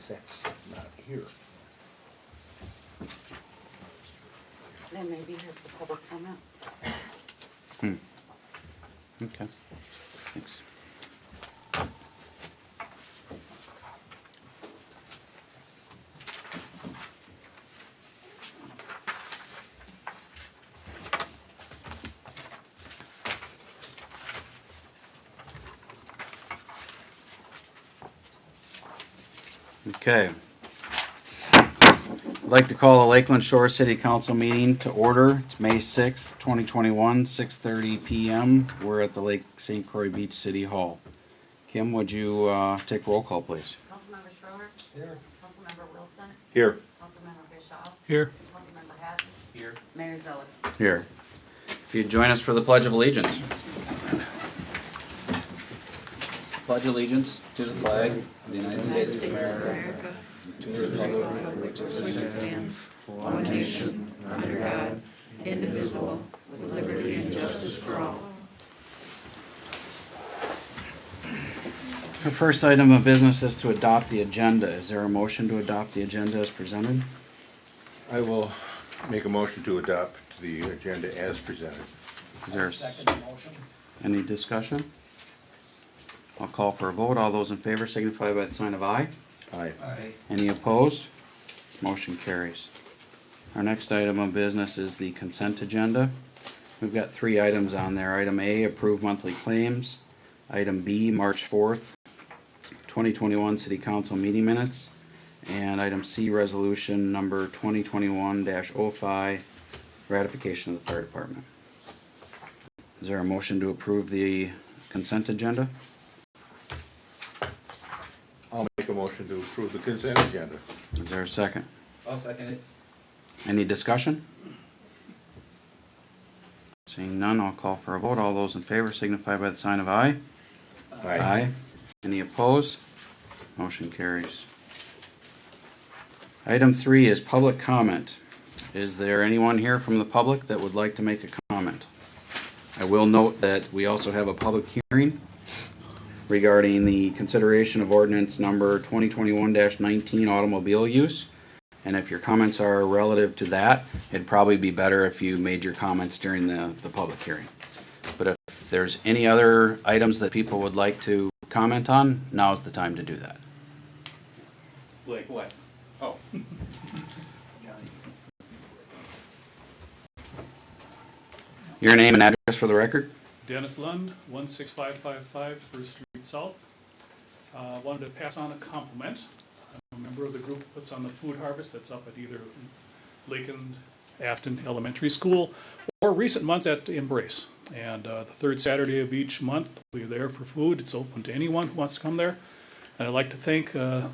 that's not here. They may be here for public comment. Okay, thanks. Okay. I'd like to call the Lakeland Shore City Council meeting to order. It's May 6th, 2021, 6:30 PM. We're at the Lake St. Croix Beach City Hall. Kim, would you take roll call, please? Councilmember Schroeder. Here. Councilmember Wilson. Here. Councilmember Bischoff. Here. Councilmember Hatton. Here. Mayor Zeller. Here. If you'd join us for the Pledge of Allegiance. Pledge allegiance to the flag of the United States of America, to the republic for which it stands, one nation, under God, indivisible, with liberty and justice for all. Our first item of business is to adopt the agenda. Is there a motion to adopt the agenda as presented? I will make a motion to adopt the agenda as presented. Is there any discussion? I'll call for a vote. All those in favor signify by the sign of aye. Aye. Any opposed? Motion carries. Our next item of business is the consent agenda. We've got 3 items on there. Item A, approve monthly claims. Item B, March 4th, 2021 City Council meeting minutes. And item C, resolution number 2021-05, ratification of the fire department. Is there a motion to approve the consent agenda? I'll make a motion to approve the consent agenda. Is there a second? I'll second it. Any discussion? Seeing none, I'll call for a vote. All those in favor signify by the sign of aye. Aye. Any opposed? Motion carries. Item 3 is public comment. Is there anyone here from the public that would like to make a comment? I will note that we also have a public hearing regarding the consideration of ordinance number 2021-19 automobile use. And if your comments are relative to that, it'd probably be better if you made your comments during the public hearing. But if there's any other items that people would like to comment on, now's the time to do that. Like what? Oh. Your name and address for the record? Dennis Lund, 16555 First Street South. Wanted to pass on a compliment. I'm a member of the group that puts on the food harvest that's up at either Lakeland Afton Elementary School or recent months at Embrace. And the third Saturday of each month, we're there for food. It's open to anyone who wants to come there. And I'd like to thank the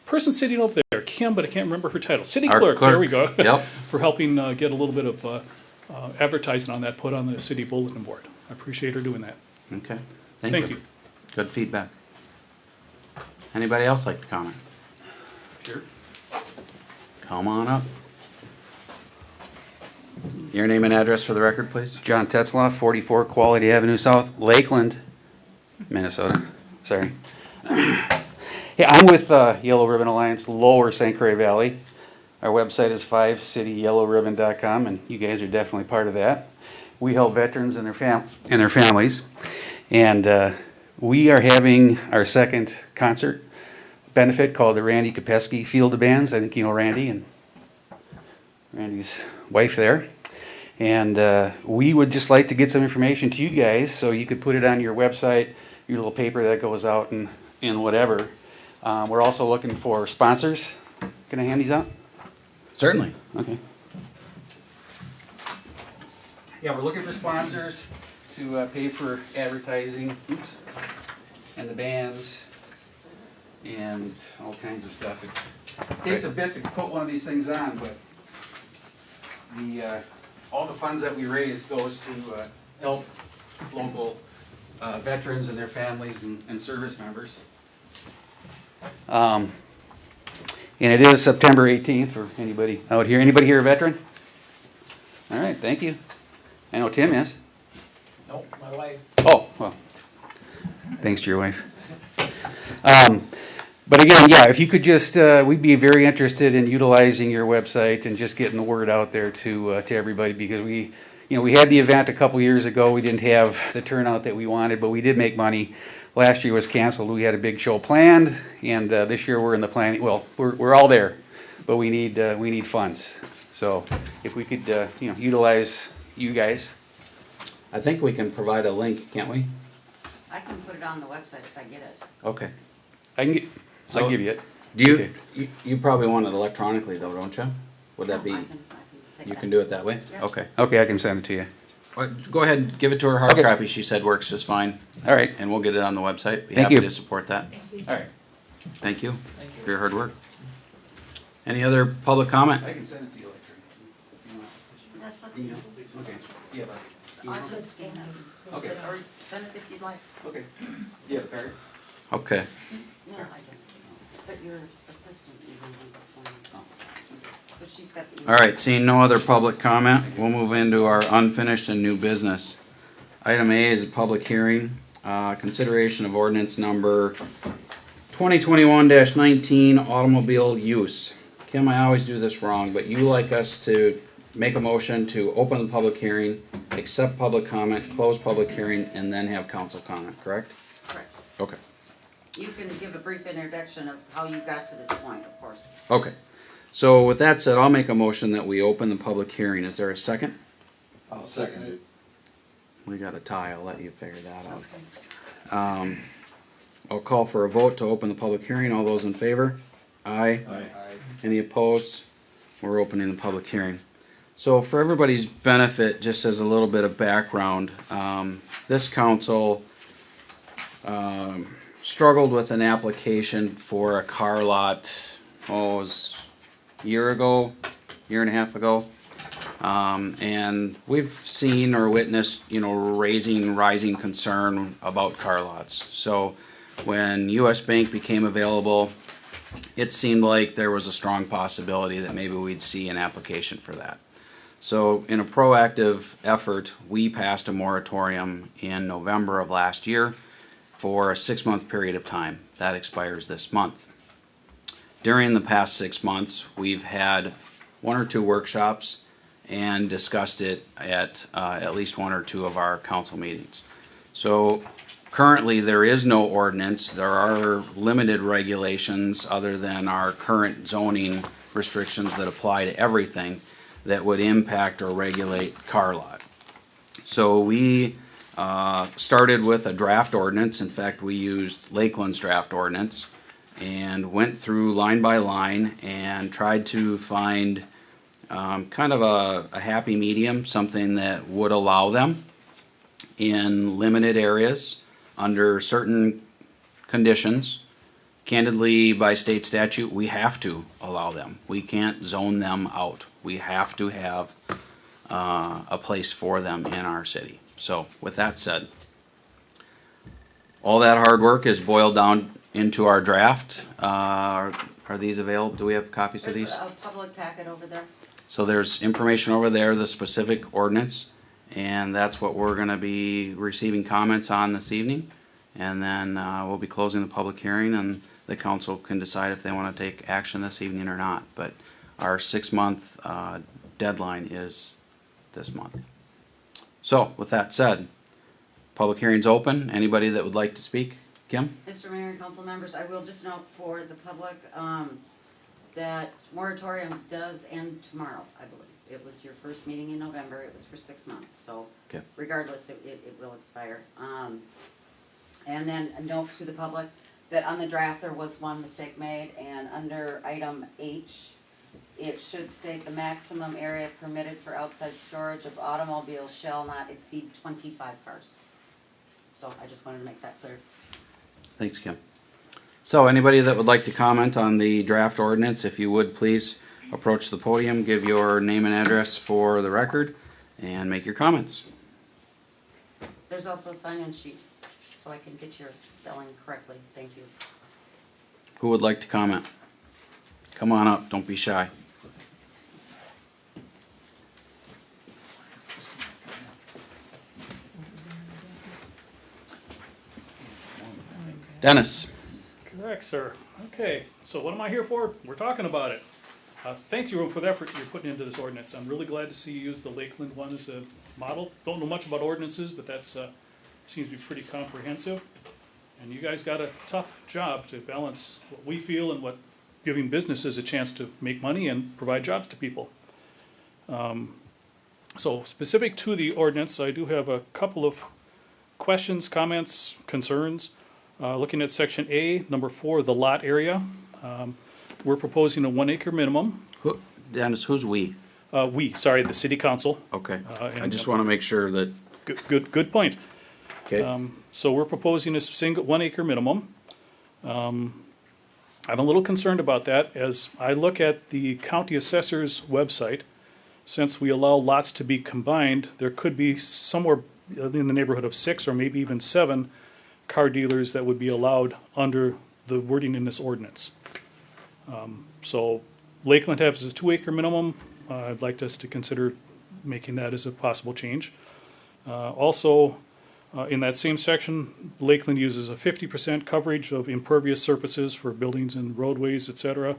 person sitting over there, Kim, but I can't remember her title. City Our clerk, there we go. Yep. For helping get a little bit of advertising on that put on the city bulletin board. I appreciate her doing that. Okay. Thank you. Good feedback. Anybody else like to comment? Sure. Come on up. Your name and address for the record, please? John Tetzlaff, 44 Quality Avenue South, Lakeland, Minnesota. Sorry. Yeah, I'm with Yellow Ribbon Alliance Lower St. Croix Valley. Our website is 5cityyellowribbon.com, and you guys are definitely part of that. We help veterans and their families, and we are having our second concert benefit called the Randy Kopesky Field of Bands. I think you know Randy and Randy's wife there. And we would just like to get some information to you guys so you could put it on your website, your little paper that goes out and whatever. We're also looking for sponsors. Can I hand these out? Certainly. Okay. Yeah, we're looking for sponsors to pay for advertising and the bands and all kinds of stuff. It takes a bit to put one of these things on, but the all the funds that we raise goes to help local veterans and their families and service members. And it is September 18th for anybody out here. Anybody here a veteran? All right, thank you. I know Tim is. Nope, my wife. Oh, well, thanks to your wife. But again, yeah, if you could just, we'd be very interested in utilizing your website and just getting the word out there to everybody, because we had the event a couple years ago. We didn't have the turnout that we wanted, but we did make money. Last year was canceled. We had a big show planned, and this year we're in the planning. Well, we're all there, but we need funds. So if we could, utilize you guys. I think we can provide a link, can't we? I can put it on the website if I get it. Okay. I'll give you it. Do you, Okay. you probably want it electronically though, don't you? Would that be, I can take you that. can do it that way? Yeah. Okay. Okay, I can send it to you. Go ahead and give it to her. Hard Okay. copy, she said, works just fine. All right. And we'll get it on the website. Be Thank happy you. to support that. All right. Thank you for your hard work. Any other public comment? I can send it to you electronically. That's up to you. Okay. Yeah, I'll just scan it. Okay. Or send it if you'd like. Okay. Yeah, the card? Okay. No, I don't. But your assistant emailed this one. So she's got the. All right, seeing no other public comment, we'll move into our unfinished and new business. Item A is a public hearing, consideration of ordinance number 2021-19 automobile use. Kim, I always do this wrong, but you like us to make a motion to open the public hearing, accept public comment, close public hearing, and then have council comment, correct? Correct. Okay. You can give a brief introduction of how you got to this point, of course. Okay. So with that said, I'll make a motion that we open the public hearing. Is there a second? I'll second it. We got a tie, I'll let you figure that out. Okay. I'll call for a vote to open the public hearing. All those in favor? Aye. Aye. Any opposed? We're opening the public hearing. So for everybody's benefit, just as a little bit of background, this council struggled with an application for a car lot, it was a year and a half ago. And we've seen or witnessed, rising concern about car lots. So when US Bank became available, it seemed like there was a strong possibility that maybe we'd see an application for that. So in a proactive effort, we passed a moratorium in November of last year for a 6-month period of time. That expires this month. During the past 6 months, we've had 1 or 2 workshops and discussed it at least 1 or 2 of our council meetings. So currently, there is no ordinance. There are limited regulations other than our current zoning restrictions that apply to everything that would impact or regulate car lot. So we started with a draft ordinance. In fact, we used Lakeland's draft ordinance and went through line by line and tried to find kind of a happy medium, something that would allow them in limited areas under certain conditions. Candidly, by state statute, we have to allow them. We can't zone them out. We have to have a place for them in our city. So with that said, all that hard work is boiled down into our draft. Are these available? Do we have copies of these? There's a public packet over there. So there's information over there, the specific ordinance, and that's what we're gonna be receiving comments on this evening. And then we'll be closing the public hearing, and the council can decide if they wanna take action this evening or not. But our 6-month deadline is this month. So with that said, public hearing's open. Anybody that would like to speak? Kim? Mr. Mayor and council members, I will just note for the public, that moratorium does end tomorrow, I believe. It was your first meeting in November, it was for 6 months, so Okay. regardless, it will expire. And then a note to the public that on the draft, there was one mistake made, and under item H, it should state the maximum area permitted for outside storage of automobiles shall not exceed 25 cars. So I just wanted to make that clear. Thanks, Kim. So anybody that would like to comment on the draft ordinance, if you would please approach the podium, give your name and address for the record, and make your comments. There's also a sign-in sheet, so I can get your spelling correctly. Thank you. Who would like to comment? Come on up, don't be shy. Dennis? back, sir. Okay, so what am I here for? We're talking about it. Thank you for the effort you're putting into this ordinance. I'm really glad to see you use the Lakeland one as a model. Don't know much about ordinances, but that's, seems to be pretty comprehensive. And you guys got a tough job to balance what we feel and what giving businesses a chance to make money and provide jobs to people. So specific to the ordinance, I do have a couple of questions, comments, concerns. Looking at section A, number 4, the lot area. We're proposing a 1 acre minimum. Dennis, who's we? The city council. Okay, I and- just wanna make sure that, Good point. okay, So we're proposing a 1 acre minimum. I'm a little concerned about that as I look at the county assessor's website. Since we allow lots to be combined, there could be somewhere in the neighborhood of 6 or maybe even 7 car dealers that would be allowed under the wording in this ordinance. So Lakeland has a 2 acre minimum. I'd like us to consider making that as a possible change. Also, in that same section, Lakeland uses a 50% coverage of impervious surfaces for buildings and roadways, et cetera.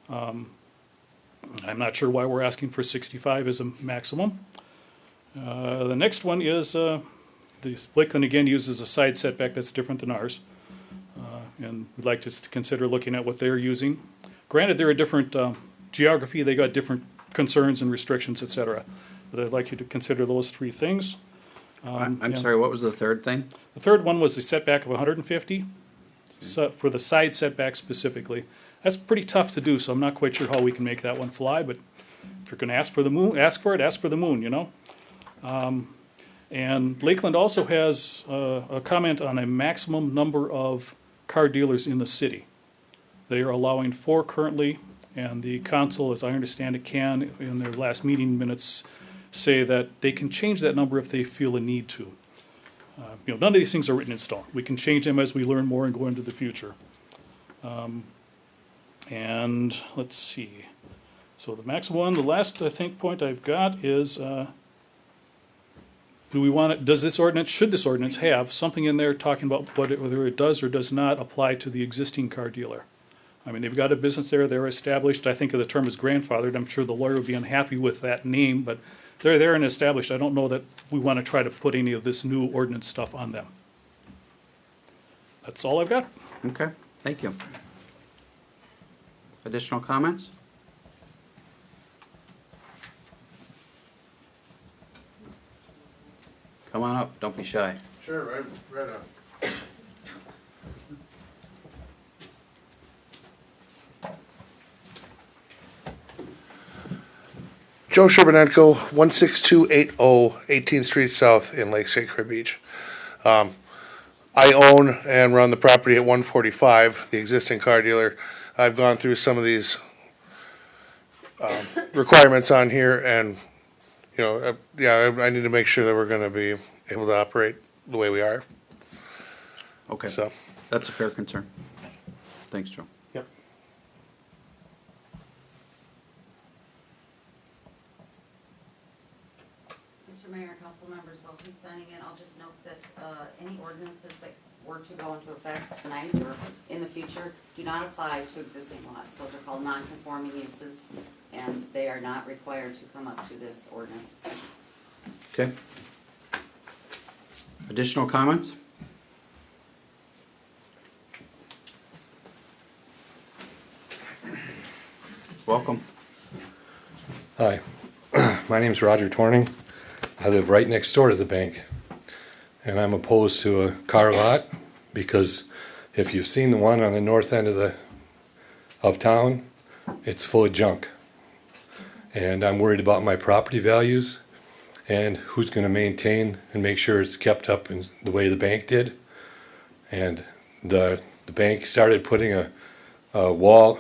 I'm not sure why we're asking for 65 as a maximum. The next one is, the Lakeland again uses a side setback that's different than ours. And we'd like to consider looking at what they're using. Granted, they're a different geography, they got different concerns and restrictions, et cetera. But I'd like you to consider those 3 things. I'm yeah. sorry, what was the third thing? The third one was the setback of 150, so for the side setback specifically. That's pretty tough to do, so I'm not quite sure how we can make that one fly, but if you're gonna ask for the moon, ask for it, ask for the moon, you know? And Lakeland also has a comment on a maximum number of car dealers in the city. They are allowing 4 currently, and the council, as I understand it, can, in their last meeting minutes, say that they can change that number if they feel a need to. None of these things are written in stone. We can change them as we learn more and go into the future. And let's see. So the max one, the last, I think, point I've got is, does this ordinance, should this ordinance have something in there talking about whether it does or does not apply to the existing car dealer? I mean, they've got a business there, they're established, I think of the term as grandfathered, I'm sure the lawyer would be unhappy with that name, but they're there and established. I don't know that we want to try to put any of this new ordinance stuff on them. That's all I've got. Okay, thank you. Additional comments? Come on up, don't be shy. Sure, right up. Joe Sherbanenko, 16280 18th Street South in Lake St. Croix Beach. I own and run the property at 145, the existing car dealer. I've gone through some of these requirements on here and, I need to make sure that we're gonna be able to operate the way we are, Okay, so. that's a fair concern. Thanks, Joe. Yep. Mr. Mayor, council members, while he's signing in, I'll just note that any ordinances that were to go into effect tonight or in the future do not apply to existing lots. Those are called non-conforming uses, and they are not required to come up to this ordinance. Okay. Additional comments? Welcome. Hi, my name's Roger Torning. I live right next door to the bank. And I'm opposed to a car lot because if you've seen the one on the north end of town, it's full of junk. And I'm worried about my property values and who's gonna maintain and make sure it's kept up in the way the bank did. And the bank started putting a wall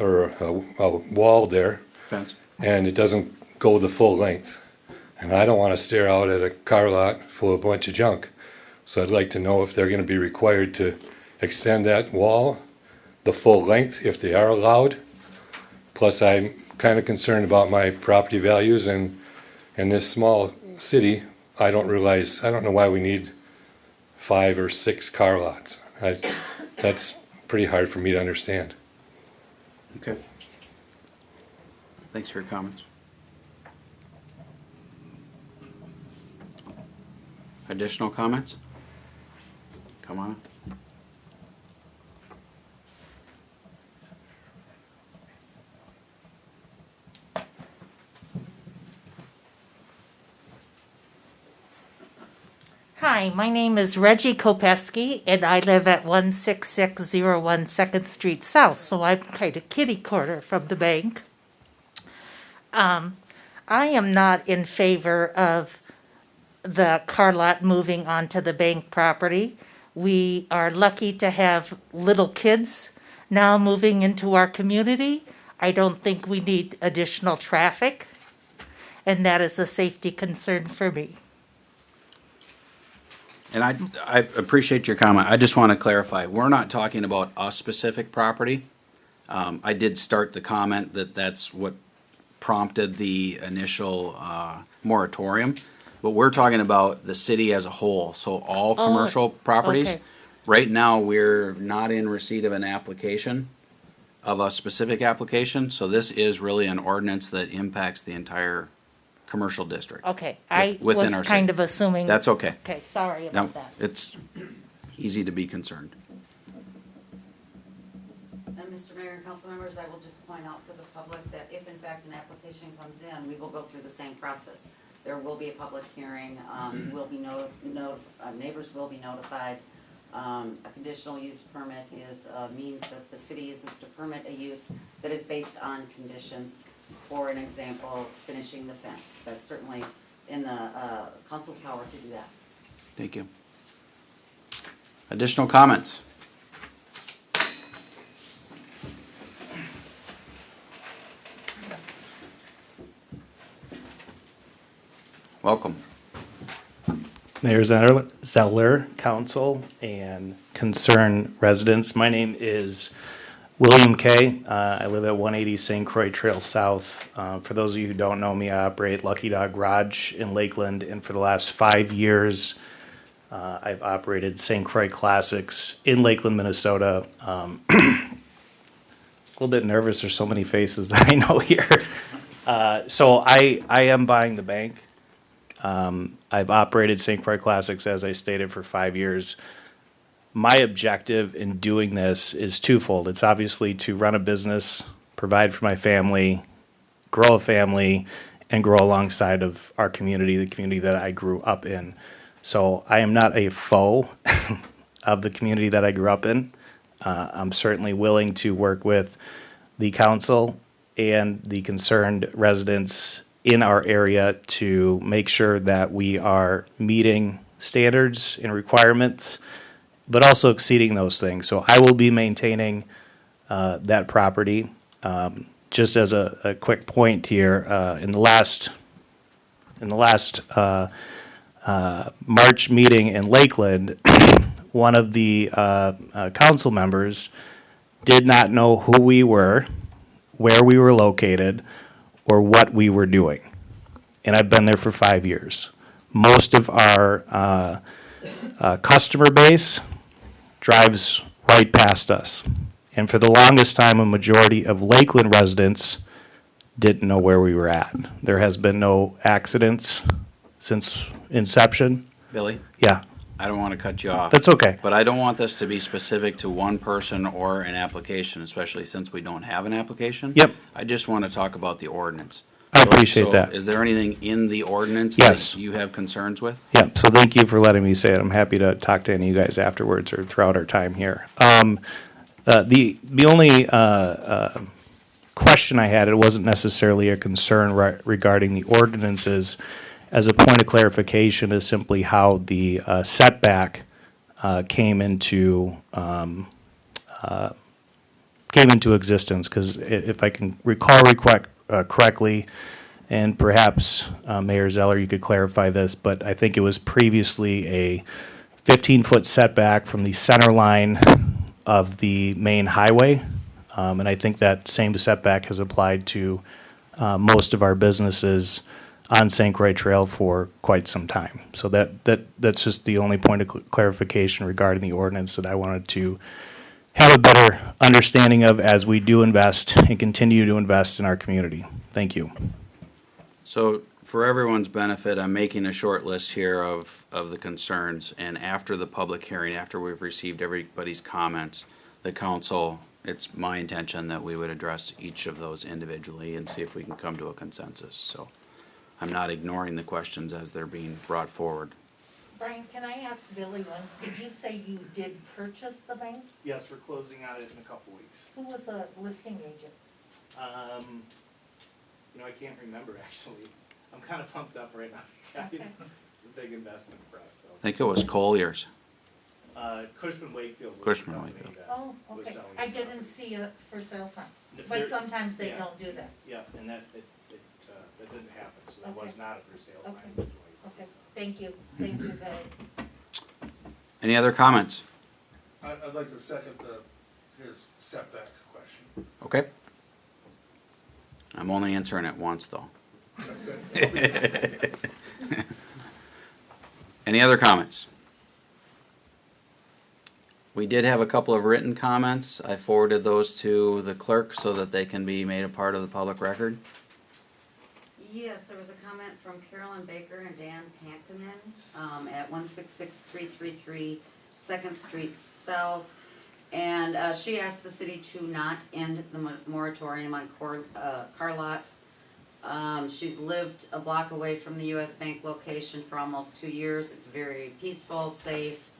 there, Fence. and it doesn't go the full length. And I don't want to stare out at a car lot full of a bunch of junk. So I'd like to know if they're going to be required to extend that wall the full length, if they are allowed. Plus, I'm kind of concerned about my property values, and in this small city, I don't know why we need 5 or 6 car lots. That's pretty hard for me to understand. Okay. Thanks for your comments. Additional comments? Come on up. Hi, my name is Reggie Kopeski, and I live at 16601 Second Street South, so I'm kind of kitty corner from the bank. I am not in favor of the car lot moving onto the bank property. We are lucky to have little kids now moving into our community. I don't think we need additional traffic, and that is a safety concern for me. And I appreciate your comment. I just want to clarify, we're not talking about a specific property. I did start the comment that that's what prompted the initial moratorium, but we're talking about the city as a whole, so all commercial properties. okay. Right now, we're not in receipt of an application, of a specific application, so this is really an ordinance that impacts the entire commercial district. Okay, I Within was our kind city. of assuming. That's okay. Okay, sorry No, about that. it's easy to be concerned. And Mr. Mayor and council members, I will just point out for the public that if in fact an application comes in, we will go through the same process. There will be a public hearing, will be neighbors will be notified. A conditional use permit is a means that the city uses to permit a use that is based on conditions. For an example, finishing the fence. That's certainly in the council's power to do that. Thank you. Additional comments? Welcome. Mayor Zeller, council, and concerned residents. My name is William Kay. I live at 180 St. Croix Trail South. For those of you who don't know me, I operate Lucky Dog Garage in Lakeland, and for the last 5 years, I've operated St. Croix Classics in Lakeland, Minnesota. A little bit nervous. There's so many faces that I know here. So I am buying the bank. I've operated St. Croix Classics, as I stated, for 5 years. My objective in doing this is twofold. It's obviously to run a business, provide for my family, grow a family, and grow alongside of our community, the community that I grew up in. So I am not a foe of the community that I grew up in. I'm certainly willing to work with the council and the concerned residents in our area to make sure that we are meeting standards and requirements, but also exceeding those things. So I will be maintaining that property. Just as a quick point here, in the last March meeting in Lakeland, one of the council members did not know who we were, where we were located, or what we were doing. And I've been there for 5 years. Most of our customer base drives right past us. And for the longest time, a majority of Lakeland residents didn't know where we were at. There has been no accidents since inception. Billy, Yeah, I don't want to cut you off. that's okay. But I don't want this to be specific to one person or an application, especially since we don't have an application. Yep. I just want to talk about the ordinance. I appreciate that. Is there anything in the ordinance Yes. that you have concerns with? Yeah, so thank you for letting me say it. I'm happy to talk to any of you guys afterwards or throughout our time here. The only question I had, it wasn't necessarily a concern regarding the ordinances. As a point of clarification, is simply how the setback came into existence. Because if I can recall correctly, and perhaps Mayor Zeller, you could clarify this, but I think it was previously a 15-foot setback from the center line of the main highway. And I think that same setback has applied to most of our businesses on St. Croix Trail for quite some time. So that's just the only point of clarification regarding the ordinance that I wanted to have a better understanding of as we do invest and continue to invest in our community. Thank you. So for everyone's benefit, I'm making a short list here of the concerns, and after the public hearing, after we've received everybody's comments, the council, it's my intention that we would address each of those individually and see if we can come to a consensus. So I'm not ignoring the questions as they're being brought forward. Brian, can I ask Billy one? Did you say you did purchase the bank? Yes, we're closing on it in a couple weeks. Who was the listing agent? I can't remember actually. I'm kind of pumped up right now, guys. Okay. It's a big investment for us, I think it was Colliers. Cushman Wakefield. Cushman Wakefield. Oh, okay. I didn't see a for sale sign, but sometimes they yeah. don't do that. Yeah, and that didn't happen, so that was Okay. not a for sale Okay. sign. Okay, thank you. Thank you, Billy. Any other comments? I'd like to second his setback question. Okay. I'm only answering it once, though. That's good. Any other comments? We did have a couple of written comments. I forwarded those to the clerk so that they can be made a part of the public record. Yes, there was a comment from Carolyn Baker and Dan Pankinen, at 166333 2nd Street South. And, she asked the city to not end the moratorium on car lots. She's lived a block away from the US Bank location for almost 2 years. It's very peaceful, safe,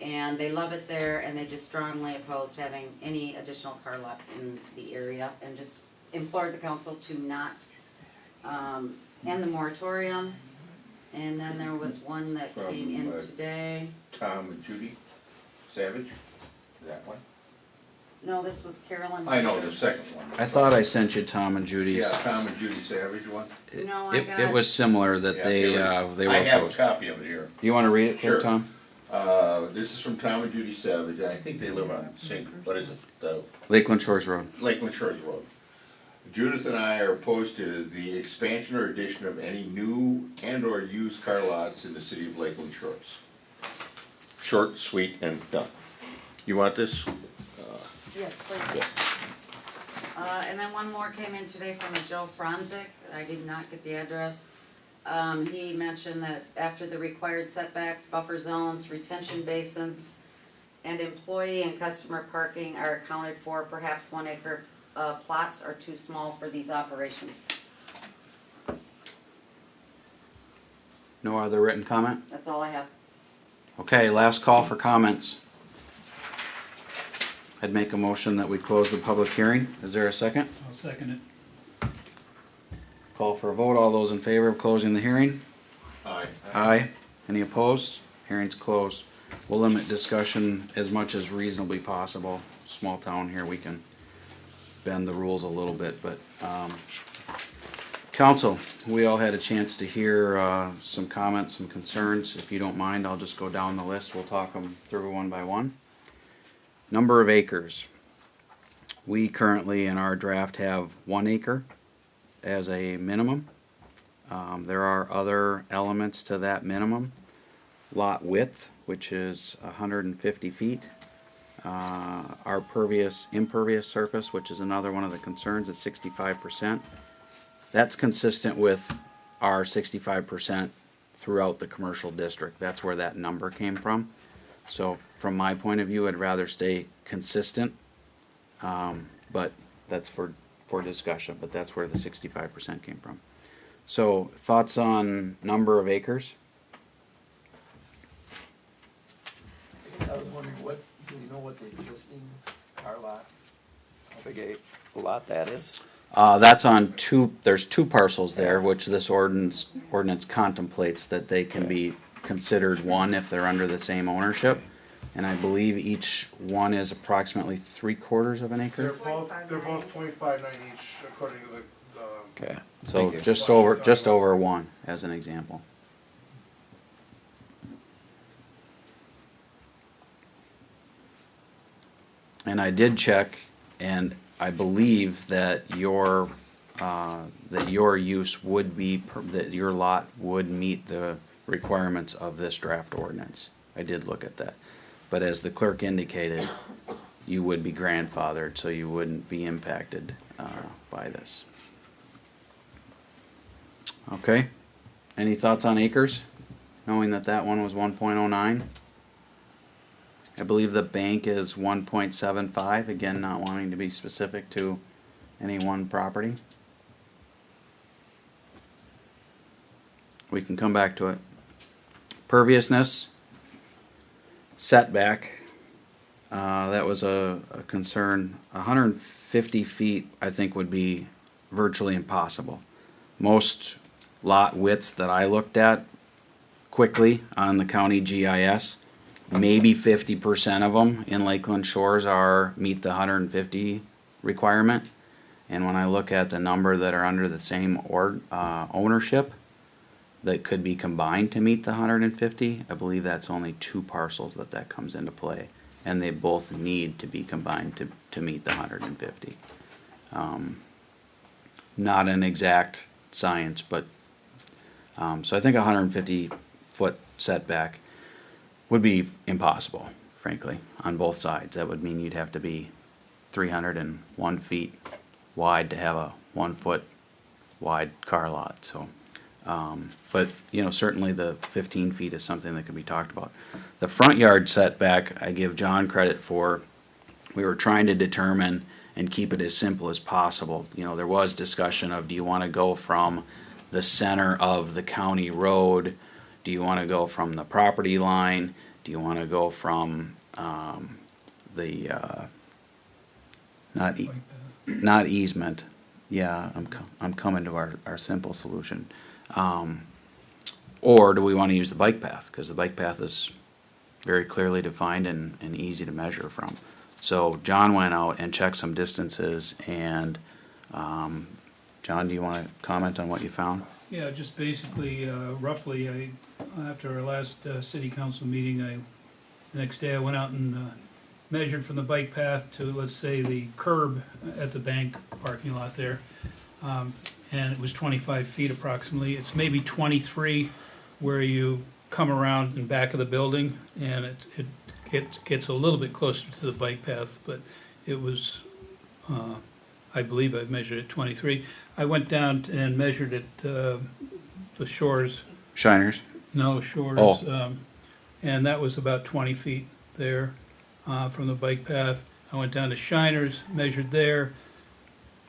and they love it there, and they just strongly oppose having any additional car lots in the area, and just implored the council to not end the moratorium. And then there was one that From, came in today. Tom and Judy Savage, that one? No, this was Carolyn. I know, the second one. I thought I sent you Tom and Judy's. Yeah, Tom and Judy Savage one. No, I got. It was similar that Yeah, they were I have a opposed. copy of it here. You wanna read it there, Sure. Tom? This is from Tom and Judy Savage, and I think they live on what is it, the Lakeland Shores Road. Lakeland Shores Road. Judith and I are opposed to the expansion or addition of any new and/or used car lots in the city of Lakeland Shores. Short, sweet, and done. You want this? Yes, please. And then one more came in today from a Joe Franzik. I did not get the address. He mentioned that after the required setbacks, buffer zones, retention basins, and employee and customer parking are accounted for, perhaps 1 acre plots are too small for these operations. No other written comment? That's all I have. Okay, last call for comments. I'd make a motion that we close the public hearing. Is there a second? I'll second it. Call for a vote. All those in favor of closing the hearing? Aye. Aye. Any opposed? Hearing's closed. We'll limit discussion as much as reasonably possible. Small town here, we can bend the rules a little bit, but, council, we all had a chance to hear, some comments, some concerns. If you don't mind, I'll just go down the list. We'll talk them through one by one. Number of acres. We currently in our draft have 1 acre as a minimum. There are other elements to that minimum. Lot width, which is 150 feet. Our impervious surface, which is another one of the concerns, is 65%. That's consistent with our 65% throughout the commercial district. That's where that number came from. So from my point of view, I'd rather stay consistent, but that's for discussion, but that's where the 65% came from. So thoughts on number of acres? I guess I was wondering do you know what the existing car lot, how big a lot that is? That's on there's 2 parcels there, which this ordinance contemplates that they can be considered one if they're under the same ownership. And I believe each one is approximately 3/4 of an They're acre. both 0.59 each according to the, Okay. So Thank you. just over 1 as an example. And I did check, and I believe that your use would be, that your lot would meet the requirements of this draft ordinance. I did look at that. But as the clerk indicated, you would be grandfathered, so you wouldn't be impacted, by this. Okay, any thoughts on acres, knowing that that one was 1.09? I believe the bank is 1.75, again, not wanting to be specific to any one property. We can come back to it. Perviousness, setback, that was a concern. 150 feet, I think, would be virtually impossible. Most lot widths that I looked at quickly on the county GIS, maybe 50% of them in Lakeland Shores meet the 150 requirement. And when I look at the number that are under the same ownership that could be combined to meet the 150, I believe that's only 2 parcels that comes into play. And they both need to be combined to meet the 150. Not an exact science, but, so I think 150-foot setback would be impossible, frankly, on both sides. That would mean you'd have to be 301 feet wide to have a 1 foot wide car lot, so. But, you know, certainly the 15 feet is something that could be talked about. The front yard setback, I give John credit for. We were trying to determine and keep it as simple as possible. You know, there was discussion of, do you want to go from the center of the county road? Do you want to go from the property line? Do you want to go from not easement? Yeah, I'm coming to our simple solution. Or do we want to use the bike path? Because the bike path is very clearly defined and easy to measure from. So John went out and checked some distances, and John, do you want to comment on what you found? Yeah, just basically, roughly, after our last city council meeting, the next day I went out and measured from the bike path to, let's say, the curb at the bank parking lot there. And it was 25 feet approximately. It's maybe 23 where you come around in back of the building, and it gets a little bit closer to the bike path, but it was, I believe I measured it 23. I went down and measured it, the Shores. Shiners? No, Shores. Oh. And that was about 20 feet there from the bike path. I went down to Shiners, measured there.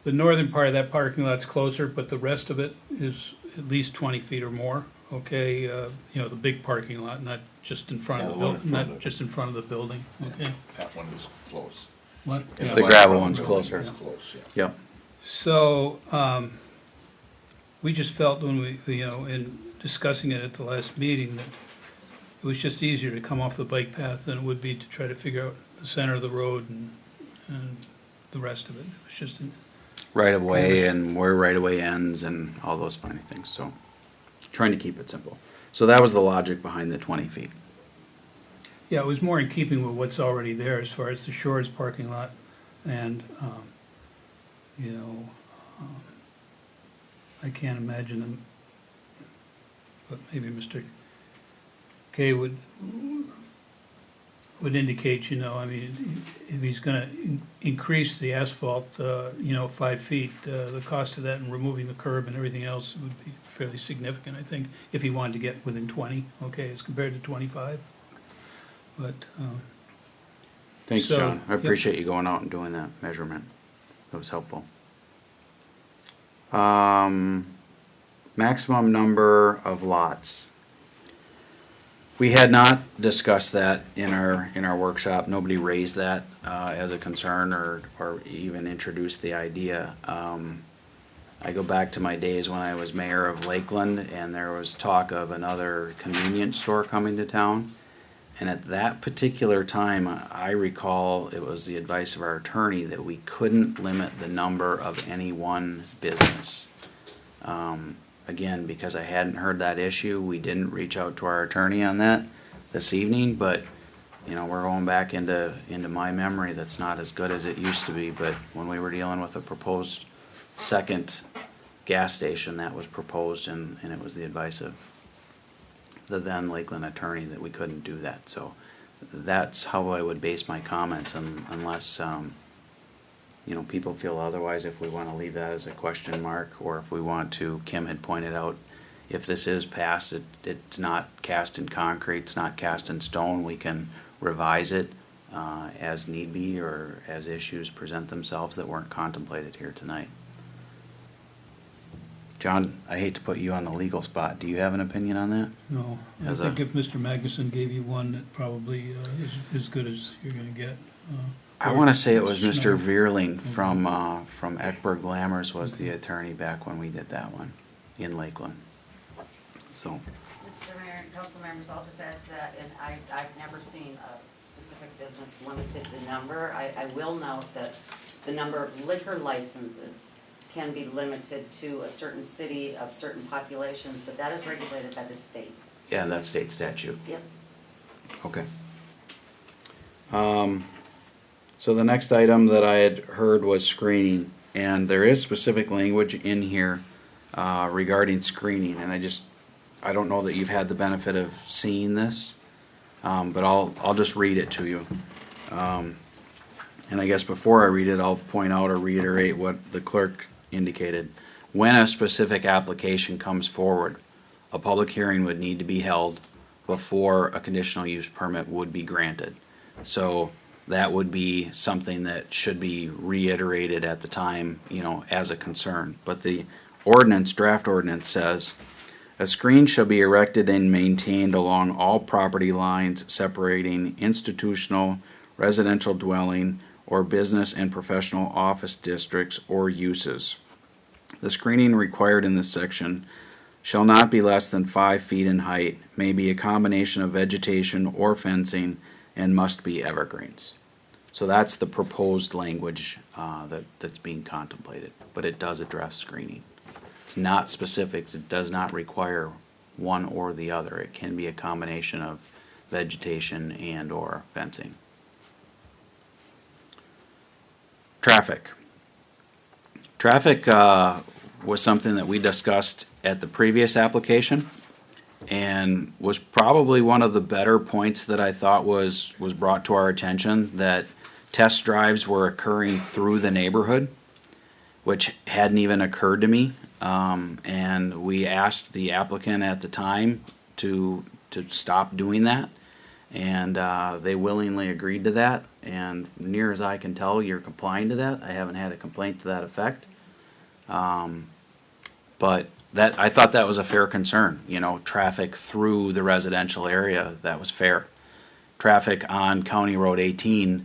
The northern part of that parking lot's closer, but the rest of it is at least 20 feet or more. Okay, you know, the big parking lot, not just in front of the building, not just in front of the building. Okay. That one is close. What? Yeah, The one gravel from one's the building closer. is close, yeah. Yep. So, we just felt when we, you know, in discussing it at the last meeting, that it was just easier to come off the bike path than it would be to try to figure out the center of the road and the rest of it. It was just, Right of way and where right of way ends and all those funny things, so trying to keep it simple. So that was the logic behind the 20 feet. yeah, it was more in keeping with what's already there as far as the Shores parking lot. And, you know, I can't imagine them, but maybe Mr. Kay would indicate, you know, I mean, if he's gonna increase the asphalt, you know, 5 feet, the cost of that and removing the curb and everything else would be fairly significant, I think, if he wanted to get within 20, okay, as compared to 25. But, Thanks, So, John. I yep. appreciate you going out and doing that measurement. That was helpful. Maximum number of lots. We had not discussed that in our workshop. Nobody raised that as a concern or even introduced the idea. I go back to my days when I was mayor of Lakeland, and there was talk of another convenience store coming to town. And at that particular time, I recall it was the advice of our attorney that we couldn't limit the number of any one business. Again, because I hadn't heard that issue, we didn't reach out to our attorney on that this evening, but, you know, we're going back into my memory that's not as good as it used to be, but when we were dealing with a proposed second gas station that was proposed, and it was the advice of the then Lakeland attorney that we couldn't do that, so that's how I would base my comments unless, you know, people feel otherwise, if we want to leave that as a question mark, or if we want to, Kim had pointed out, if this is passed, it's not cast in concrete, it's not cast in stone, we can revise it as need be, or as issues present themselves that weren't contemplated here tonight. John, I hate to put you on the legal spot. Do you have an opinion on that? No, I As think a- if Mr. Magnuson gave you one, that probably is as good as you're gonna get. I want to say it was Mr. Schneider. Veerling from Eckberg Glamours was the attorney back when we did that one in Lakeland. So, Mr. Mayor and council members, I'll just add to that, and I've never seen a specific business limited the number. I will note that the number of liquor licenses can be limited to a certain city of certain populations, but that is regulated by the state. yeah, that's state statute. Yep. Okay. So the next item that I had heard was screening, and there is specific language in here regarding screening, and I don't know that you've had the benefit of seeing this, but I'll just read it to you. And I guess before I read it, I'll point out or reiterate what the clerk indicated. When a specific application comes forward, a public hearing would need to be held before a conditional use permit would be granted. So that would be something that should be reiterated at the time, you know, as a concern. But the ordinance, draft ordinance says, a screen shall be erected and maintained along all property lines separating institutional, residential dwelling, or business and professional office districts or uses. The screening required in this section shall not be less than 5 feet in height, may be a combination of vegetation or fencing, and must be evergreens. So that's the proposed language that's being contemplated, but it does address screening. It's not specific, it does not require one or the other. It can be a combination of vegetation and or fencing. Traffic. Traffic was something that we discussed at the previous application, and was probably one of the better points that I thought was brought to our attention, that test drives were occurring through the neighborhood, which hadn't even occurred to me. And we asked the applicant at the time to stop doing that, and they willingly agreed to that. And near as I can tell, you're complying to that. I haven't had a complaint to that effect. But that, I thought that was a fair concern, you know, traffic through the residential area, that was fair. Traffic on County Road 18,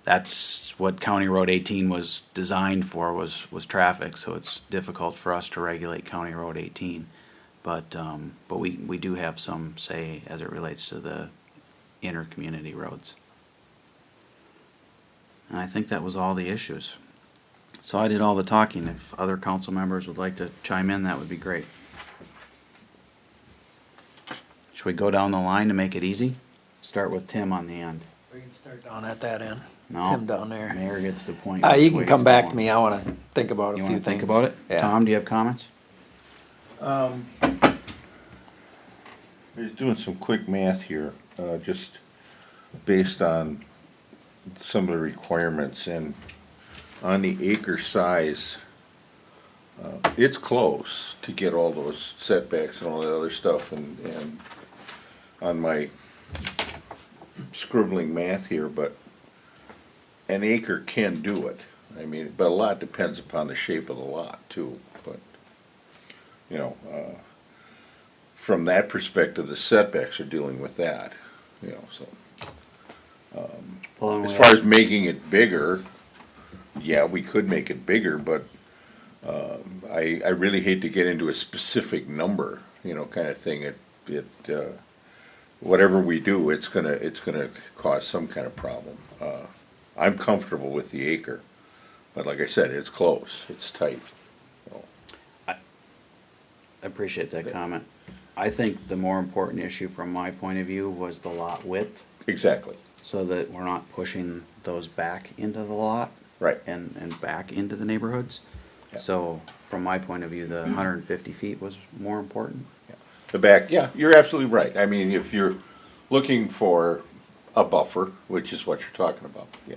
that's what County Road 18 was designed for, was traffic, so it's difficult for us to regulate County Road 18. But we do have some say as it relates to the inter-community roads. And I think that was all the issues. So I did all the talking. If other council members would like to chime in, that would be great. Should we go down the line to make it easy? Start with Tim on the end. We can start down at that end. No? Tim down there. Mayor gets the point. You which can way come it's back going. to me. I wanna think about a You few wanna things. think about it? Yeah. Tom, do you have comments? I was doing some quick math here, just based on some of the requirements, and on the acre size, it's close to get all those setbacks and all that other stuff, and on my scribbling math here, but an acre can do it. I mean, but a lot depends upon the shape of the lot too, but, you know, from that perspective, the setbacks are dealing with that, you know, so. Well, and As we far have- as making it bigger, yeah, we could make it bigger, but, I really hate to get into a specific number, you know, kind of thing. Whatever we do, it's gonna cause some kind of problem. I'm comfortable with the acre, but like I said, it's close, it's tight. So, I appreciate that comment. I think the more important issue from my point of view was the lot width, exactly, so that we're not pushing those back into the lot. right. And back into the neighborhoods. Yeah. So from my point of view, the 150 feet was more important. The back, yeah, you're absolutely right. I mean, if you're looking for a buffer, which is what you're talking about, yeah.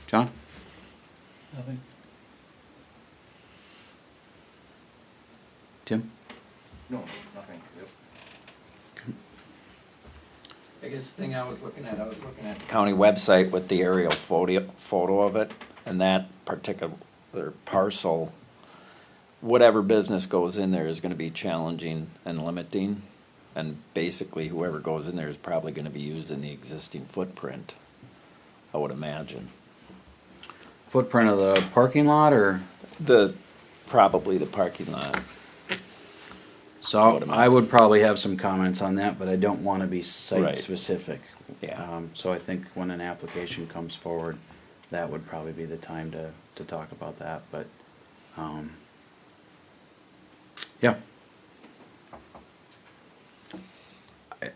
John? Nothing. Tim? No, nothing, yep. I guess the thing I was looking at the county website with the aerial photo of it, and that particular parcel, whatever business goes in there is gonna be challenging and limiting, and basically whoever goes in there is probably gonna be using the existing footprint, I would imagine. Footprint of the parking lot, or? Probably the parking lot. So I would probably have some comments on that, but I don't want to be Right. site-specific. Yeah. So I think when an application comes forward, that would probably be the time to talk about that, but, yeah.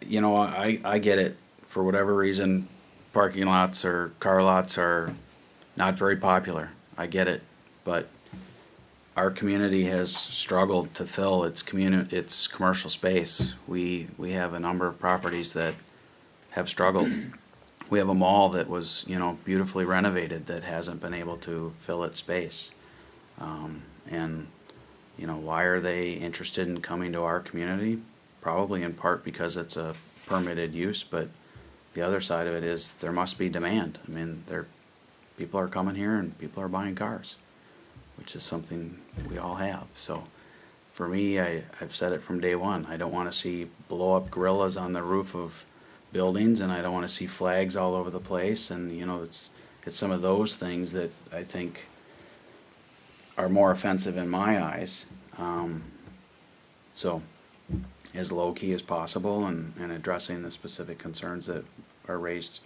You know, I get it. For whatever reason, parking lots or car lots are not very popular. I get it, but our community has struggled to fill its commercial space. We have a number of properties that have struggled. We have a mall that was, beautifully renovated that hasn't been able to fill its space. And, why are they interested in coming to our community? Probably in part because it's a permitted use, but the other side of it is there must be demand. I mean, people are coming here and people are buying cars, which is something we all have. So for me, I've said it from day one. I don't want to see blow-up gorillas on the roof of buildings, and I don't want to see flags all over the place. And, it's some of those things that I think are more offensive in my eyes. So as low-key as possible and addressing the specific concerns that are raised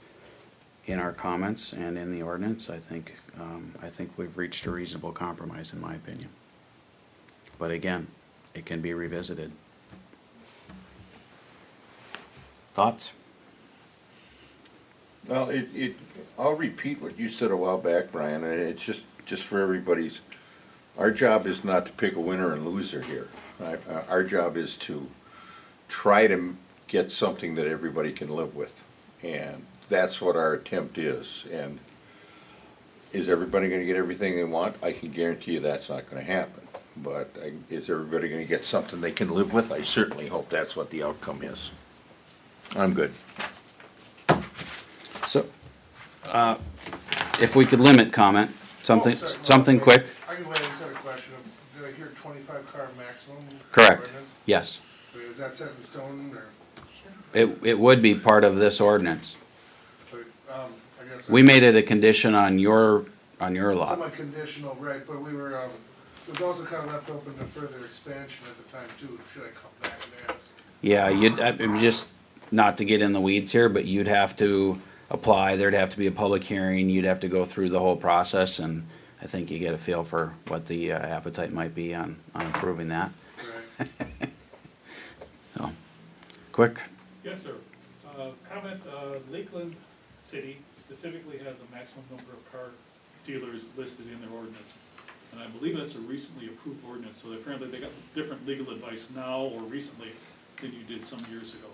in our comments and in the ordinance, I think we've reached a reasonable compromise, in my opinion. But again, it can be revisited. Thoughts? Well, I'll repeat what you said a while back, Brian, and it's just for everybody's, our job is not to pick a winner and loser here. Our job is to try to get something that everybody can live with. And that's what our attempt is. And is everybody gonna get everything they want? I can guarantee you that's not gonna happen. But is everybody gonna get something they can live with? I certainly hope that's what the outcome is. I'm good. So, if we could limit comment, something quick. I can wait and set a question. Did I hear 25 car maximum? Correct. ordinance? Yes. Is that set in stone or? It would be part of this ordinance. But, I guess. We made it a condition on your It's lot. on my conditional, right, but we were, it was also kind of left open to further expansion at the time too. Should I come back and ask? Yeah, just not to get in the weeds here, but you'd have to apply, there'd have to be a public hearing, you'd have to go through the whole process, and I think you get a feel for what the appetite might be on approving that. Right. So, quick. Yes, sir. Comment, Lakeland City specifically has a maximum number of car dealers listed in their ordinance. And I believe that's a recently approved ordinance, so apparently they got different legal advice now or recently than you did some years ago.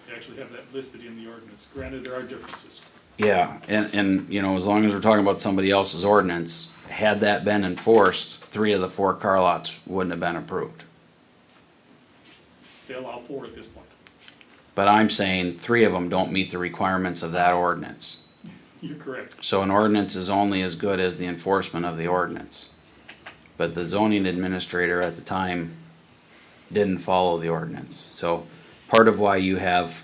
They actually have that listed in the ordinance. Granted, there are differences. Yeah, and as long as we're talking about somebody else's ordinance, had that been enforced, 3 of the 4 car lots wouldn't have been approved. They allow 4 at this point. But I'm saying 3 of them don't meet the requirements of that ordinance. You're correct. So an ordinance is only as good as the enforcement of the ordinance. But the zoning administrator at the time didn't follow the ordinance. So part of why you have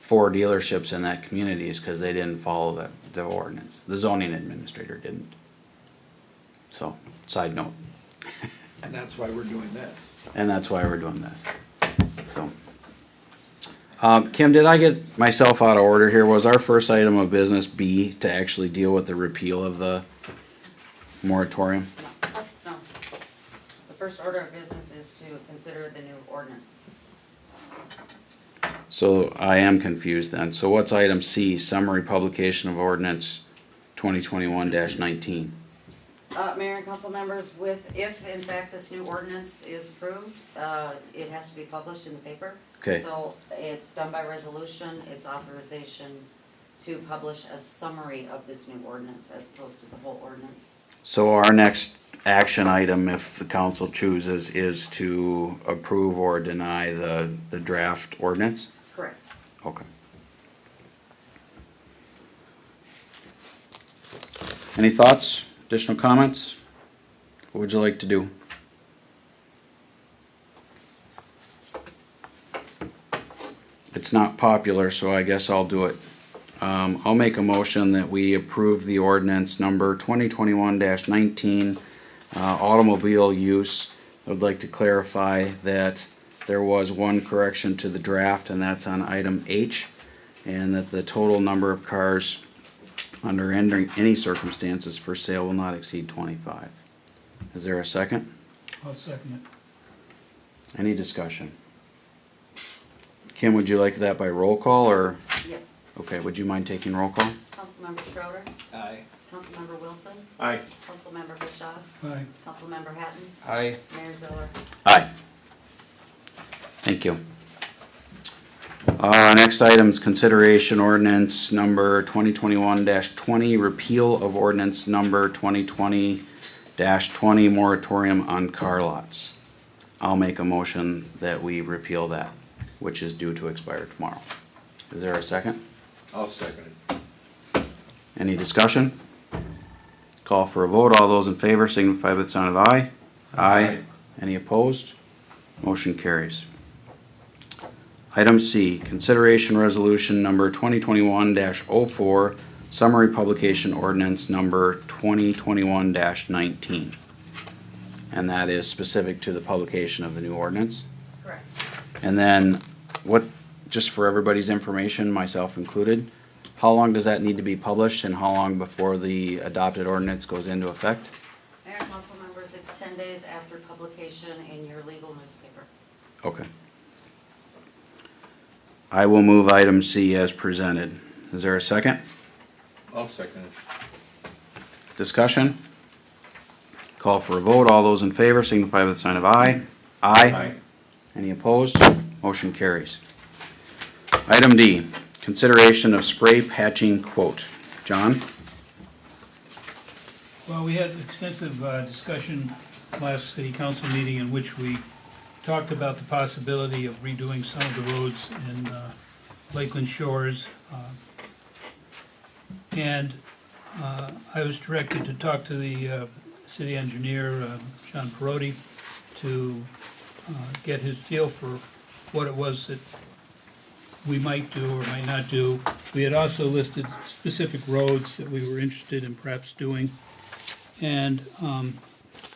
4 dealerships in that community is because they didn't follow the ordinance. The zoning administrator didn't. So, side note. And that's why we're doing this. And that's why we're doing this. So, Kim, did I get myself out of order here? Was our first item of business B to actually deal with the repeal of the moratorium? No. The first order of business is to consider the new ordinance. So I am confused then. So what's item C, summary publication of ordinance 2021-19? Mayor and council members, if in fact this new ordinance is approved, it has to be published in the paper. Okay. So it's done by resolution, it's authorization to publish a summary of this new ordinance as opposed to the whole ordinance. So our next action item, if the council chooses, is to approve or deny the draft ordinance? Correct. Okay. Any thoughts, additional comments? What would you like to do? It's not popular, so I guess I'll do it. I'll make a motion that we approve the ordinance number 2021-19, automobile use. I would like to clarify that there was one correction to the draft, and that's on item H, and that the total number of cars under any circumstances for sale will not exceed 25. Is there a second? I'll second it. Any discussion? Kim, would you like that by roll call, or, Yes. okay, would you mind taking roll call? Councilmember Schroeder, Aye. Councilmember Wilson, Aye. Councilmember Bischoff, Aye. Councilmember Hatton, Aye. Mayor Ziller. Aye. Thank you. Next item is consideration ordinance number 2021-20, repeal of ordinance number 2020-20, moratorium on car lots. I'll make a motion that we repeal that, which is due to expire tomorrow. Is there a second? I'll second it. Any discussion? Call for a vote. All those in favor signify by the sign of aye. Aye. Any opposed? Motion carries. Item C, consideration resolution number 2021-04, summary publication ordinance number 2021-19. And that is specific to the publication of the new ordinance. Correct. And then what, just for everybody's information, myself included, how long does that need to be published and how long before the adopted ordinance goes into effect? Mayor and council members, it's 10 days after publication in your legal newspaper. Okay. I will move item C as presented. Is there a second? I'll second it. Discussion? Call for a vote. All those in favor signify by the sign of aye. Aye. Any opposed? Motion carries. Item D, consideration of spray patching quote. John? Well, we had extensive discussion last city council meeting in which we talked about the possibility of redoing some of the roads in Lakeland Shores. And I was directed to talk to the city engineer, John Perotti, to get his feel for what it was that we might do or might not do. We had also listed specific roads that we were interested in perhaps doing. And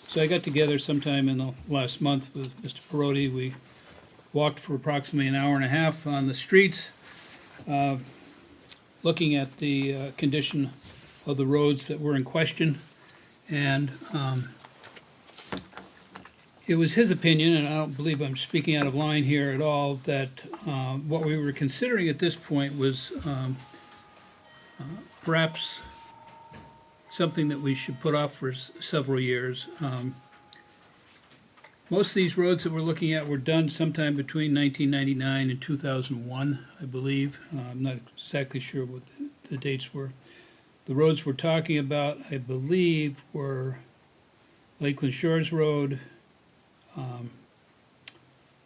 so I got together sometime in the last month with Mr. Perotti. We walked for approximately an hour and a half on the streets, looking at the condition of the roads that were in question. And it was his opinion, and I don't believe I'm speaking out of line here at all, that what we were considering at this point was perhaps something that we should put off for several years. Most of these roads that we're looking at were done sometime between 1999 and 2001, I believe. I'm not exactly sure what the dates were. The roads we're talking about, I believe, were Lakeland Shores Road,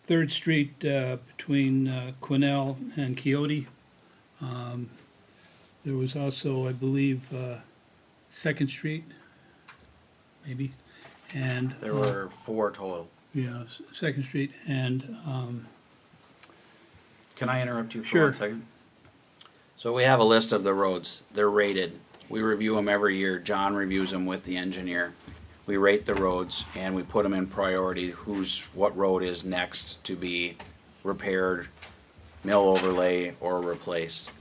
3rd Street between Quinnell and Quixote. There was also, I believe, 2nd Street, maybe, and. There were 4 total. Yeah, 2nd Street, and, Can I interrupt you for Sure. 1 second? So we have a list of the roads. They're rated. We review them every year. John reviews them with the engineer. We rate the roads and we put them in priority. What road is next to be repaired, mill overlay, or replaced.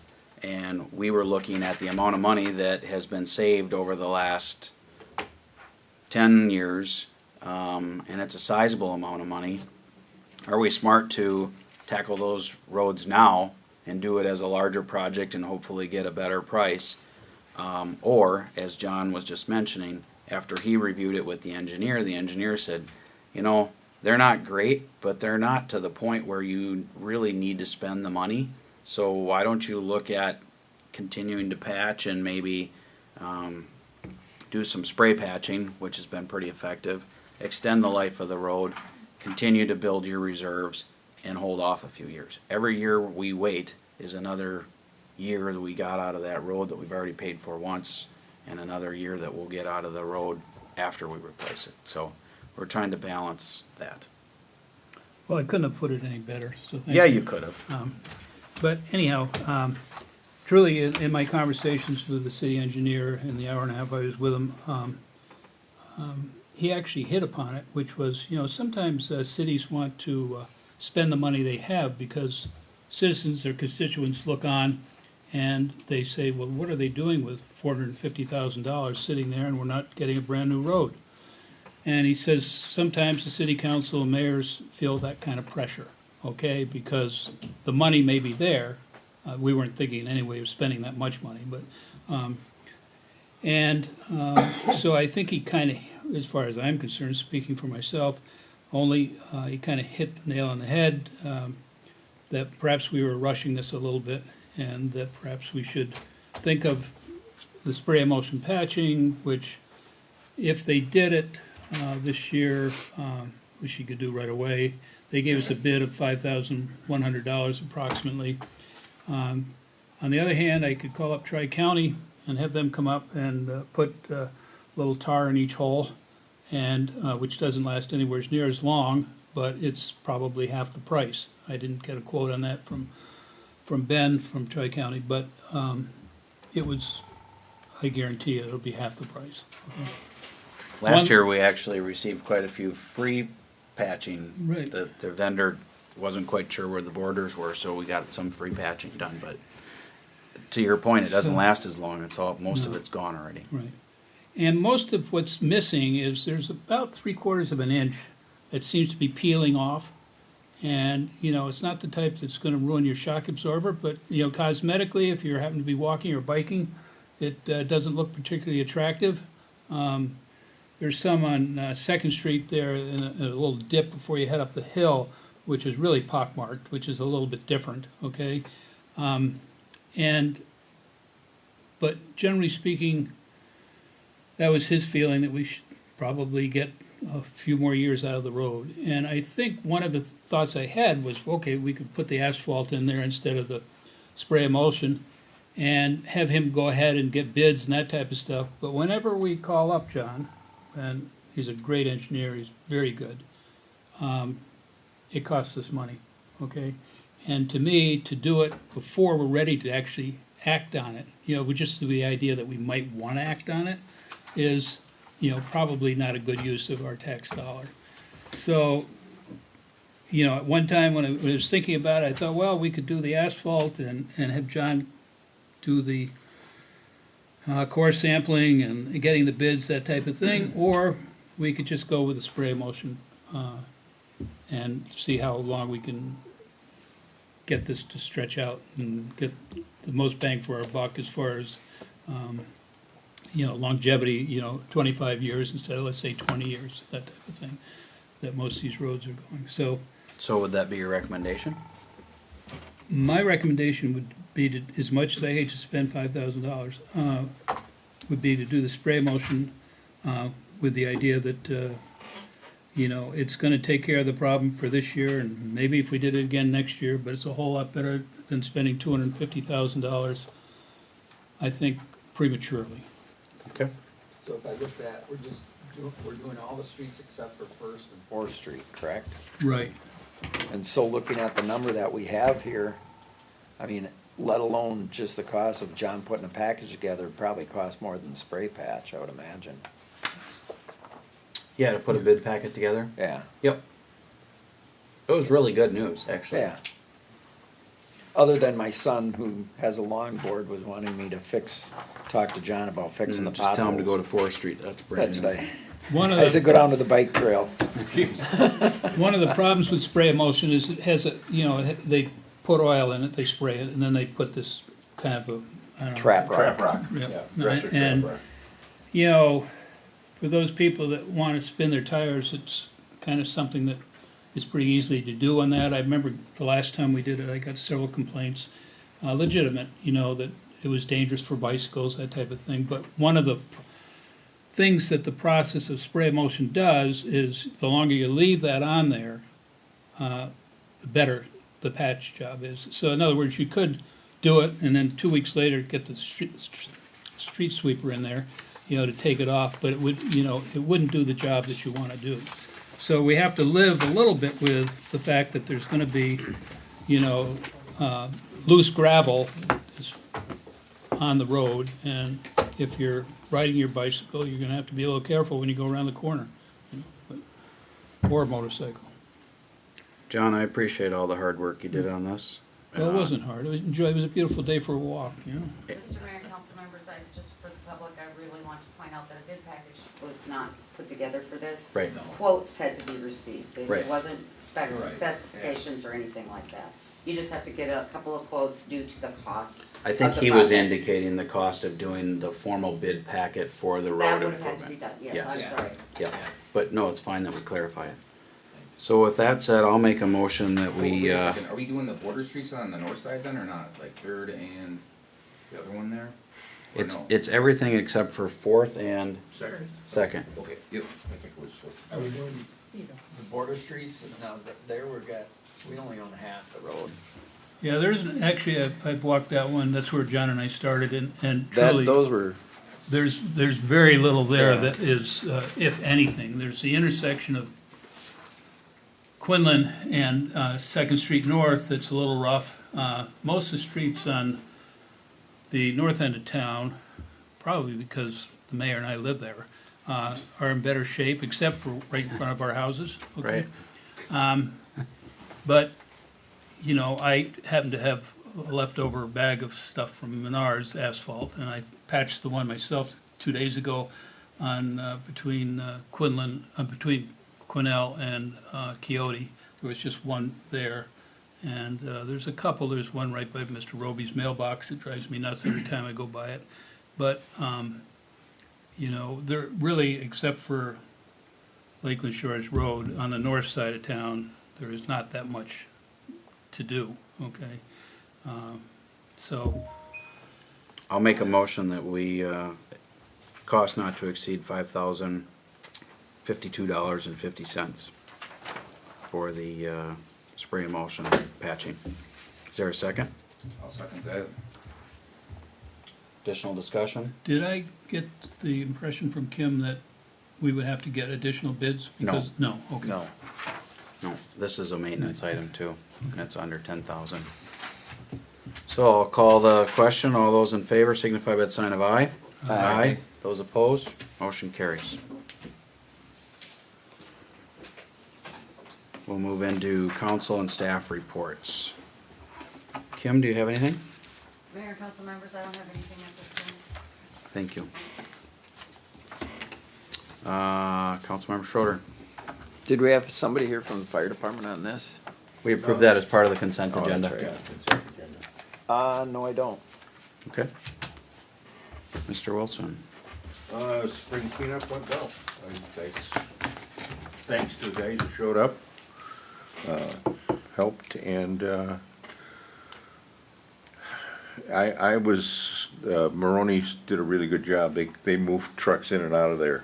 And we were looking at the amount of money that has been saved over the last 10 years, and it's a sizable amount of money. Are we smart to tackle those roads now and do it as a larger project and hopefully get a better price? Or, as John was just mentioning, after he reviewed it with the engineer said, you know, they're not great, but they're not to the point where you really need to spend the money. So why don't you look at continuing to patch and maybe do some spray patching, which has been pretty effective, extend the life of the road, continue to build your reserves, and hold off a few years. Every year we wait is another year that we got out of that road that we've already paid for once, and another year that we'll get out of the road after we replace it. So we're trying to balance that. Well, I couldn't have put it any better, so thank you. Yeah, you could have. But anyhow, truly, in my conversations with the city engineer in the hour and a half I was with him, he actually hit upon it, which was, you know, sometimes cities want to spend the money they have because citizens, their constituents look on and they say, well, what are they doing with $450,000 sitting there and we're not getting a brand-new road? And he says sometimes the city council and mayors feel that kind of pressure, okay, because the money may be there. We weren't thinking anyway of spending that much money, but, so I think he kind of, as far as I'm concerned, speaking for myself, he kind of hit the nail on the head, that perhaps we were rushing this a little bit, and that perhaps we should think of the spray emulsion patching, which if they did it this year, which you could do right away, they gave us a bid of $5,100 approximately. On the other hand, I could call up Tri-County and have them come up and put a little tar in each hole, and which doesn't last anywhere near as long, but it's probably half the price. I didn't get a quote on that from Ben from Tri-County, but it was, I guarantee you, it'll be half the price. Last year, we actually received quite a few free patching. Right. The vendor wasn't quite sure where the borders were, so we got some free patching done, but to your point, it doesn't last as long. Most of it's gone already. Right. And most of what's missing is there's about 3/4 of an inch that seems to be peeling off. And, you know, it's not the type that's gonna ruin your shock absorber, but, you know, cosmetically, if you happen to be walking or biking, it doesn't look particularly attractive. There's some on Second Street there in a little dip before you head up the hill, which is really pockmarked, which is a little bit different, okay? But generally speaking, that was his feeling that we should probably get a few more years out of the road. And I think one of the thoughts I had was, okay, we could put the asphalt in there instead of the spray emulsion and have him go ahead and get bids and that type of stuff. But whenever we call up John, and he's a great engineer, he's very good, it costs us money, okay? And to me, to do it before we're ready to actually act on it, you know, just the idea that we might want to act on it is, you know, probably not a good use of our tax dollar. So, you know, at one time when I was thinking about it, I thought, well, we could do the asphalt and have John do the core sampling and getting the bids, that type of thing, or we could just go with the spray emulsion and see how long we can get this to stretch out and get the most bang for our buck as far as, you know, longevity, you know, 25 years instead of, let's say, 20 years, that type of thing, that most of these roads are going. So would that be your recommendation? My recommendation would be to, as much as I hate to spend $5,000, would be to do the spray emulsion with the idea that, you know, it's gonna take care of the problem for this year, and maybe if we did it again next year, but it's a whole lot better than spending $250,000, I think, prematurely. Okay. So if I look at, we're doing all the streets except for First and Fourth Street, correct? Right. And so looking at the number that we have here, I mean, let alone just the cost of John putting a package together, it probably costs more than the spray patch, I would imagine. Yeah, to put a bid packet together? Yeah, Yep. It was really good news, actually. yeah. Other than my son, who has a longboard, was wanting me to talk to John about fixing the potholes. Just tell him to go to 4th Street, that's brand That's new. what One of I said, the, go down to the bike trail. one of the problems with spray emulsion is it has a, you know, they put oil in it, they spray it, and then they put this kind of a, I don't know. Trap rock. Trap rock. Yeah. Yeah, dresser trap And, rock. you know, for those people that want to spin their tires, it's kind of something that is pretty easy to do on that. I remember the last time we did it, I got several complaints, legitimate, that it was dangerous for bicycles, that type of thing. But one of the things that the process of spray emulsion does is the longer you leave that on there, the better the patch job is. So in other words, you could do it and then 2 weeks later get the street sweeper in there, to take it off, but it would, it wouldn't do the job that you want to do. So we have to live a little bit with the fact that there's gonna be, loose gravel on the road, and if you're riding your bicycle, you're gonna have to be a little careful when you go around the corner, or a motorcycle. John, I appreciate all the hard work you did on this. Well, it wasn't hard, it was a beautiful day for a walk, Mr. Mayor, council members, just for the public, I really want to point out that a bid package was not put together for this. Right. Quotes had to be received. It Right. wasn't specifications or anything like that. You just have to get a couple of quotes due to the cost. I think of the he was project. indicating the cost of doing the formal bid packet for the That road would have had to be improvement. done, yes, I'm sorry. Yeah, but no, it's fine that we clarify it. So with that said, I'll make a motion that we, Wait a second, are we doing the border streets on the north side then, or not? Like Third and the other one there? Or no? it's everything except for Fourth and Second. Okay, yep. I think it was. Are we doing the border streets? Now, there we only own half the road. Yeah, actually, I've walked that one, that's where John and I started, and truly, Those were, there's very little there Yeah. that is, if anything. There's the intersection of Quinlan and Second Street North that's a little rough. Most of the streets on the north end of town, probably because the mayor and I live there, are in better shape, except for right in front of our houses. Okay? Right. But, I happen to have a leftover bag of stuff from Menards asphalt, and I patched the one myself 2 days ago on, between Quinnell and Quixote. There was just one there. And there's there's one right by Mr. Roby's mailbox that drives me nuts every time I go by it. But, there really, except for Lakeland Shores Road, on the north side of town, there is not that much to do, okay? So, I'll make a motion that we, cost not to exceed $5,052.50 for the, spray emulsion patching. Is there a second? I'll second that. Additional discussion? did I get the impression from Kim that we would have to get additional bids? Because no, okay. no. No, this is a maintenance item too, and it's under 10,000. So I'll call the question. All those in favor signify by the sign of aye. Aye. Those opposed, motion carries. We'll move into council and staff reports. Kim, do you have anything? Mayor and council members, I don't have anything at this time. Thank you. Councilmember Schroeder. Did we have somebody here from the fire department on this? We approved that as part of the consent Oh, that's agenda. right. No, I don't. Okay. Mr. Wilson. Spring cleanup went well. Thanks to the guys who showed up, helped, and, I was, Maroney's did a really good job. They moved trucks in and out of there,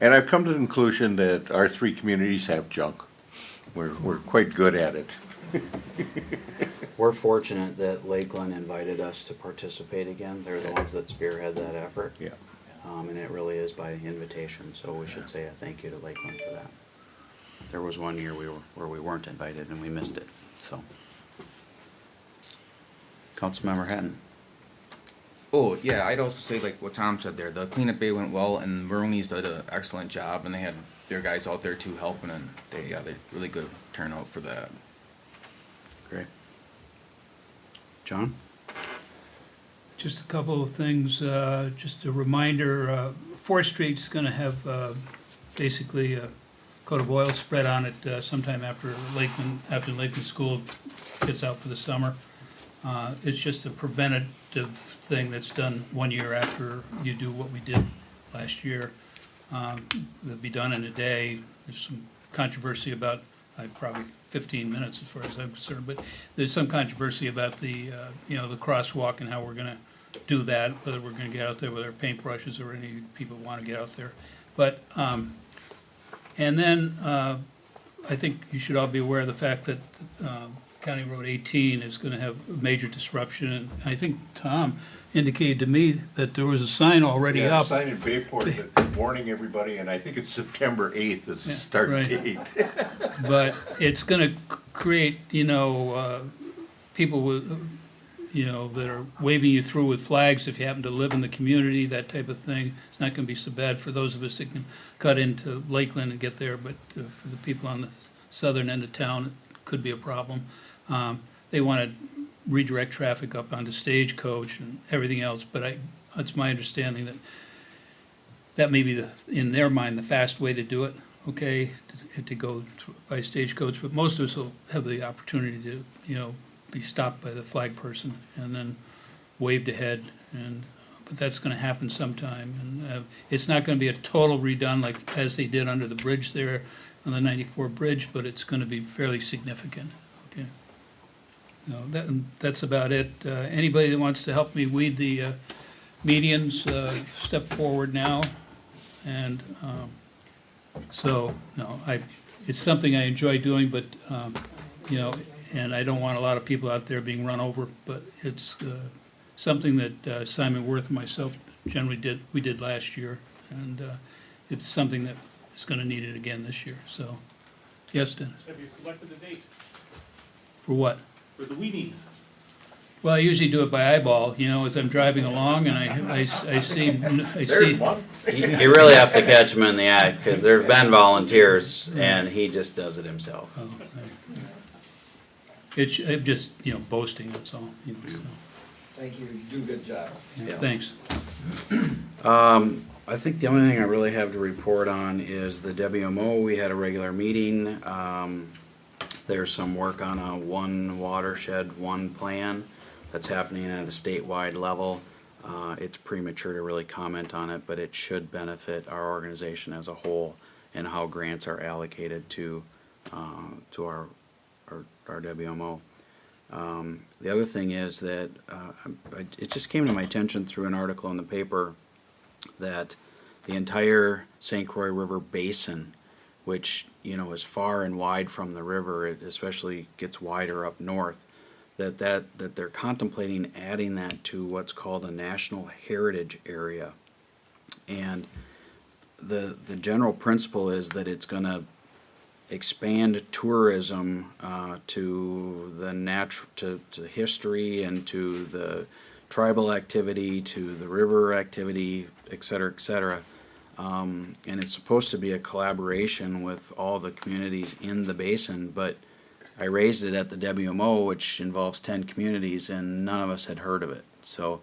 and I've come to the conclusion that our three communities have junk. We're quite good at it. We're fortunate that Lakeland invited us to participate again. They're the ones that spearhead that effort. Yeah. And it really is by invitation, so we should say a thank you to Lakeland for that. There was one year where we weren't invited and we missed it, so. Councilmember Hatton. Oh, yeah, I'd also say like what Tom said there, the cleanup day went well, and Maroney's did an excellent job, and they had their guys out there too helping, and they really good turnout for that. Great. John? Just a couple of things, just a reminder, Fourth Street's gonna have, basically a coat of oil spread on it, sometime after Lakeland School gets out for the summer. It's just a preventative thing that's done 1 year after you do what we did last year. It'll be done in a day. There's some controversy about, probably 15 minutes as far as I'm concerned, but there's some controversy about the, the crosswalk and how we're gonna do that, whether we're gonna get out there with our paintbrushes or any people wanna get out there. But, and then, I think you should all be aware of the fact that, County Road 18 is gonna have a major disruption, and I think Tom indicated to me that there was a sign already Yeah, up. sign in Bayport that warning everybody, and I think it's September 8th is the start right. date. But it's gonna create, people with, that are waving you through with flags if you happen to live in the community, that type of thing. It's not gonna be so bad for those of us that can cut into Lakeland and get there, but for the people on the southern end of town, it could be a problem. They wanna redirect traffic up onto Stagecoach and everything else, but it's my understanding that may be in their mind, the fast way to do it, okay, to go by Stagecoach, but most of us will have the opportunity to, be stopped by the flag person and then waved ahead, but that's gonna happen sometime, and it's not gonna be a total redone like as they did under the bridge there on the 94 bridge, but it's gonna be fairly significant, okay? No, that's about it. Anybody that wants to help me weed the medians, step forward now. And so, no, it's something I enjoy doing, but, and I don't want a lot of people out there being run over, but it's something that Simon Worth and myself generally we did last year. And it's something that is gonna need it again this year, so. Yes, Dennis? Have you selected a date For what? for the weeding? Well, I usually do it by eyeball, as I'm driving along and I see. There's one. You really have to catch him in the act, because there've been volunteers, and he just does it himself. Oh, I'm just, boasting, that's all, so, Thank you, you do a good job. thanks. I think the only thing I really have to report on is the WMO. We had a regular meeting. There's some work on a one watershed, one plan that's happening at a statewide level. It's premature to really comment on it, but it should benefit our organization as a whole and how grants are allocated to our WMO. The other thing is that it just came to my attention through an article in the paper that the entire St. Croix River Basin, which is far and wide from the river, it especially gets wider up north, that they're contemplating adding that to what's called a National Heritage Area. And the general principle is that it's going to expand tourism to the history and to the tribal activity, to the river activity, et cetera, et cetera. And it's supposed to be a collaboration with all the communities in the basin, but I raised it at the WMO, which involves 10 communities, and none of us had heard of it. So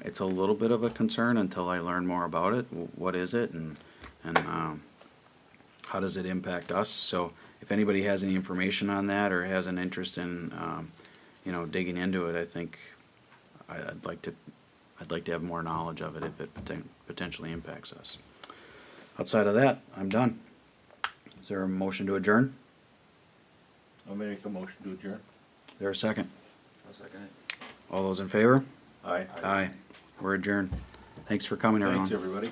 it's a little bit of a concern until I learn more about it. What is it, and how does it impact us? So if anybody has any information on that or has an interest in digging into it, I think I'd like to have more knowledge of it if it potentially impacts us. Outside of that, I'm done. Is there a motion to adjourn? I'll make a motion to adjourn. Is there a second? I'll second it. All those in favor? Aye. Aye. We're adjourned. Thanks for coming, everyone. Thanks, everybody.